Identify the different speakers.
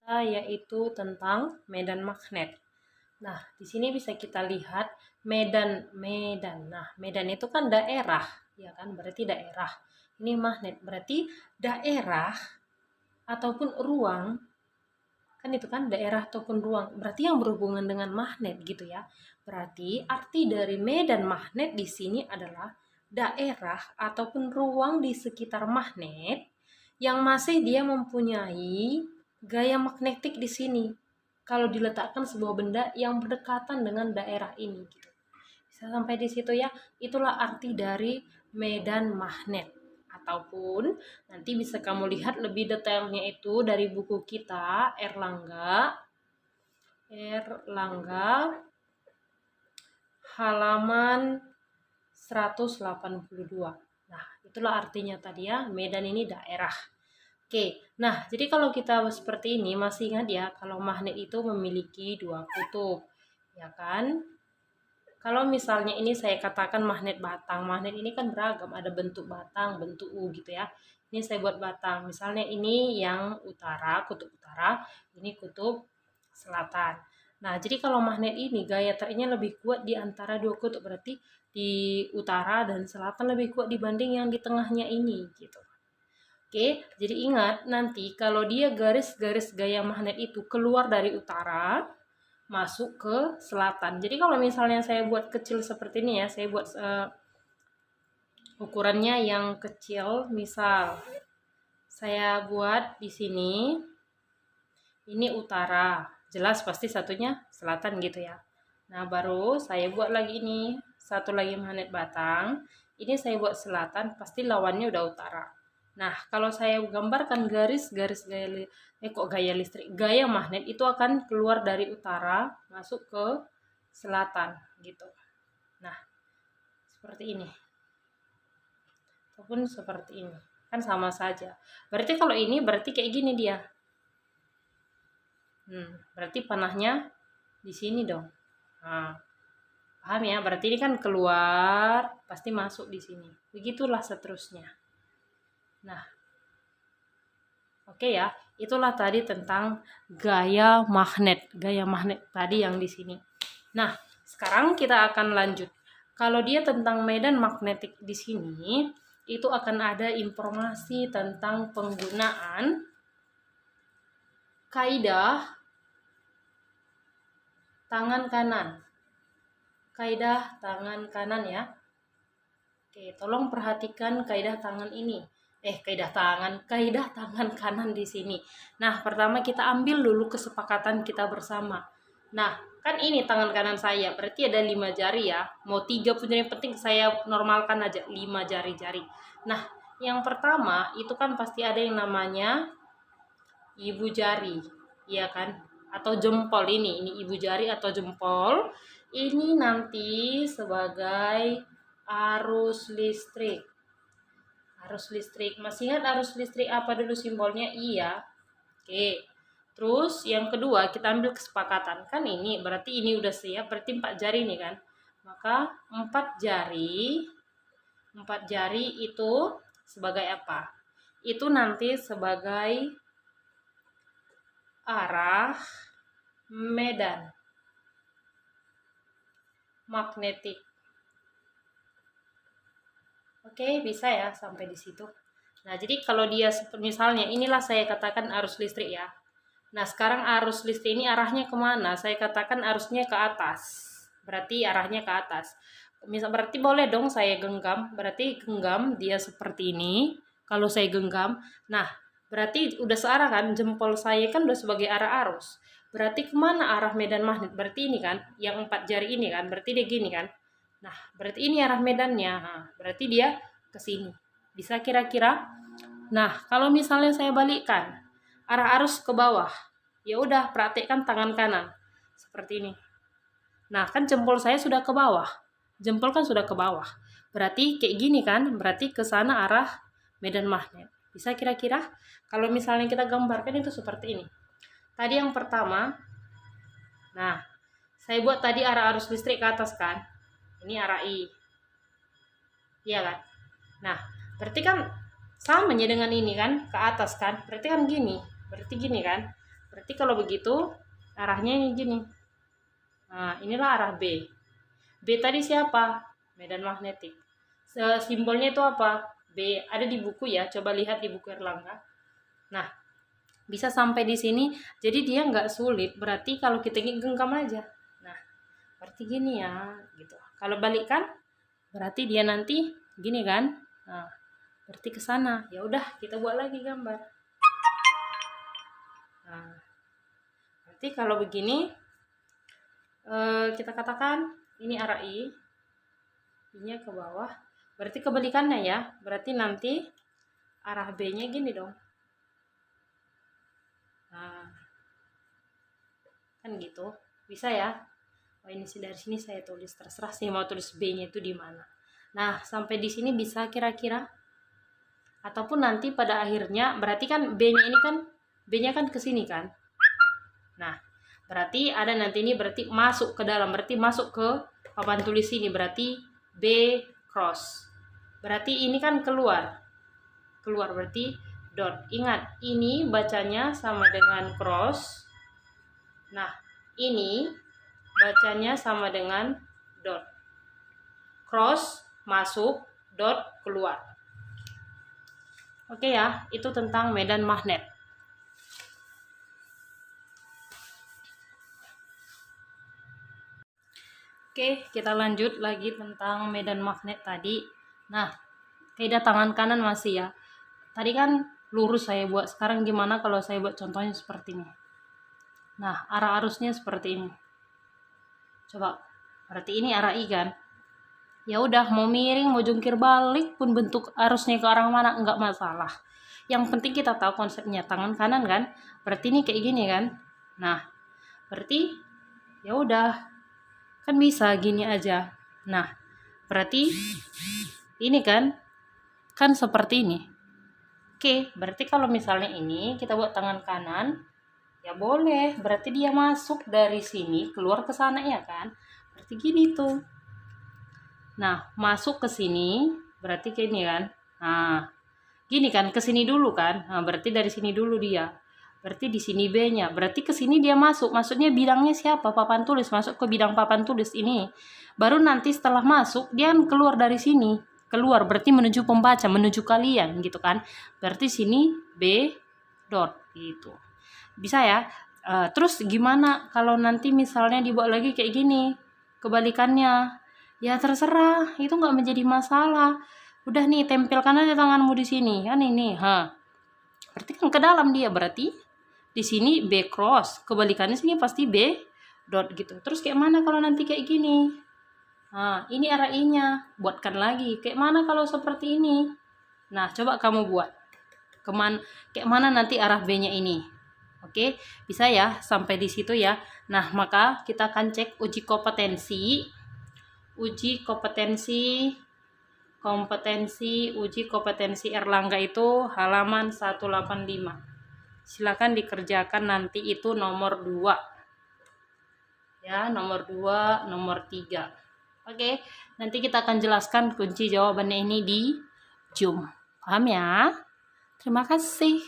Speaker 1: yaitu tentang medan magnet. Nah, di sini bisa kita lihat medan. Nah, medan itu kan daerah, ya kan? Berarti daerah. Ini magnet, berarti daerah ataupun ruang, kan itu kan daerah ataupun ruang. Berarti yang berhubungan dengan magnet gitu ya. Berarti arti dari medan magnet di sini adalah daerah ataupun ruang di sekitar magnet yang masih dia mempunyai gaya magnetik di sini. Kalau diletakkan sebuah benda yang berdekatan dengan daerah ini gitu. Bisa sampai di situ ya. Itulah arti dari medan magnet. Ataupun nanti bisa kamu lihat lebih detailnya itu dari buku kita Erlangga halaman 182. Nah, itulah artinya tadi ya, medan ini daerah. Oke, nah jadi kalau kita seperti ini masih ingat ya, kalau magnet itu memiliki dua kutub, ya kan? Kalau misalnya ini saya katakan magnet batang, magnet ini kan beragam, ada bentuk batang, bentuk U gitu ya. Ini saya buat batang, misalnya ini yang utara, kutub utara, ini kutub selatan. Nah, jadi kalau magnet ini gaya tariknya lebih kuat di antara dua kutub, berarti di utara dan selatan lebih kuat dibanding yang di tengahnya ini gitu. Oke, jadi ingat nanti kalau dia garis-garis gaya magnet itu keluar dari utara, masuk ke selatan. Jadi kalau misalnya saya buat kecil seperti ini ya, saya buat ukurannya yang kecil, misal saya buat di sini, ini utara, jelas pasti satunya selatan gitu ya. Nah, baru saya buat lagi ini, satu lagi magnet batang, ini saya buat selatan, pasti lawannya udah utara. Nah, kalau saya gambarkan garis-garis gaya magnet itu akan keluar dari utara, masuk ke selatan gitu. Nah, seperti ini. Ataupun seperti ini. Kan sama saja. Berarti kalau ini berarti kayak gini dia. Berarti panahnya di sini dong. Nah, paham ya? Berarti ini kan keluar, pasti masuk di sini. Begitulah seterusnya. Nah, oke ya, itulah tadi tentang gaya magnet tadi yang di sini. Nah, sekarang kita akan lanjut. Kalau dia tentang medan magnetik di sini, itu akan ada informasi tentang penggunaan kaidah tangan kanan. Kaidah tangan kanan ya. Oke, tolong perhatikan kaidah tangan ini. Kaidah tangan kanan di sini. Nah, pertama kita ambil dulu kesepakatan kita bersama. Nah, kan ini tangan kanan saya, berarti ada 5 jari ya. Mau 3 pun yang penting saya normalkan aja 5 jari-jari. Nah, yang pertama itu kan pasti ada yang namanya ibu jari, iya kan? Atau jempol ini ibu jari atau jempol. Ini nanti sebagai arus listrik. Arus listrik. Masih ingat arus listrik apa dulu simbolnya? Iya. Oke. Terus yang kedua kita ambil kesepakatan. Kan ini berarti ini udah siap. Berarti 4 jari nih kan. Maka 4 jari itu sebagai apa? Itu nanti sebagai arah medan magnetik. Oke, bisa ya sampai di situ. Nah, jadi kalau dia misalnya inilah saya katakan arus listrik ya. Nah, sekarang arus listrik ini arahnya kemana? Saya katakan arusnya ke atas. Berarti arahnya ke atas. Misal berarti boleh dong saya genggam. Berarti genggam dia seperti ini. Kalau saya genggam, nah berarti udah searah kan? Jempol saya kan udah sebagai arah arus. Berarti kemana arah medan magnet? Berarti ini kan, yang 4 jari ini kan. Berarti dia gini kan. Nah, berarti ini arah medannya. Nah, berarti dia ke sini. Bisa kira-kira? Nah, kalau misalnya saya balikkan, arah arus ke bawah. Ya udah, praktekkan tangan kanan. Seperti ini. Nah, kan jempol saya sudah ke bawah. Jempol kan sudah ke bawah. Berarti kayak gini kan? Berarti ke sana arah medan magnet. Bisa kira-kira? Kalau misalnya kita gambarkan itu seperti ini. Tadi yang pertama, nah, saya buat tadi arah arus listrik ke atas kan? Ini arah I. Iya kan? Nah, berarti kan sama dengan ini kan? Ke atas kan? Berarti kan gini. Berarti gini kan? Berarti kalau begitu arahnya ini gini. Nah, inilah arah B. B tadi siapa? Medan magnetik. Simbolnya itu apa? B. Ada di buku ya, coba lihat di buku Erlangga. Nah, bisa sampai di sini, jadi dia nggak sulit. Berarti kalau kita genggam aja. Nah, berarti gini ya, gitu. Kalau balikkan, berarti dia nanti gini kan? Nah, berarti ke sana. Ya udah, kita buat lagi gambar. Nah, berarti kalau begini, kita katakan ini arah I, I-nya ke bawah. Berarti kebalikannya ya. Berarti nanti arah B-nya gini dong. Nah, kan gitu. Bisa ya. Oh, ini sih dari sini saya tulis, terserah sih mau tulis B-nya itu di mana. Nah, sampai di sini bisa kira-kira. Ataupun nanti pada akhirnya berarti kan B-nya ini kan B-nya kan ke sini kan. Nah, berarti ada nanti ini berarti masuk ke dalam, berarti masuk ke papan tulis ini, berarti B cross. Berarti ini kan keluar. Keluar berarti dot. Ingat, ini bacanya sama dengan cross. Nah, ini bacanya sama dengan dot. Cross masuk, dot keluar. Oke ya, itu tentang medan magnet. Oke, kita lanjut lagi tentang medan magnet tadi. Nah, kaidah tangan kanan masih ya. Tadi kan lurus saya buat, sekarang gimana kalau saya buat contohnya seperti ini. Nah, arah arusnya seperti ini. Coba, berarti ini arah I kan? Ya udah, mau miring, mau jungkir balik pun bentuk arusnya ke arah mana enggak masalah. Yang penting kita tahu konsepnya tangan kanan kan? Berarti ini kayak gini kan? Nah, berarti ya udah, kan bisa gini aja. Nah, berarti ini kan seperti ini. Oke, berarti kalau misalnya ini kita buat tangan kanan, ya boleh. Berarti dia masuk dari sini keluar ke sana ya kan? Berarti gini tuh. Nah, masuk ke sini berarti kayak ini kan. Nah, gini kan, ke sini dulu kan. Nah, berarti dari sini dulu dia. Berarti di sini B-nya. Berarti ke sini dia masuk. Maksudnya bidangnya siapa? Papan tulis. Masuk ke bidang papan tulis ini. Baru nanti setelah masuk, dia keluar dari sini. Keluar berarti menuju pembaca, menuju kalian gitu kan. Berarti sini B dot gitu. Bisa ya? Terus gimana kalau nanti misalnya dibuat lagi kayak gini? Kebalikannya. Ya terserah, itu nggak menjadi masalah. Udah nih, tempelkan aja tanganmu di sini. Kan ini, berarti kan ke dalam dia, berarti di sini B cross, kebalikannya sini pasti B dot gitu. Terus kayak mana kalau nanti kayak gini? Nah, ini arah I-nya, buatkan lagi. Kayak mana kalau seperti ini? Nah, coba kamu buat. Kayak mana nanti arah B-nya ini? Oke, bisa ya sampai di situ ya. Nah, maka kita akan cek uji kompetensi uji kompetensi Erlangga itu halaman 185. Silakan dikerjakan nanti itu nomor 2. Ya, nomor 2, nomor 3. Oke, nanti kita akan jelaskan kunci jawabannya ini di Zoom. Paham ya? Terima kasih.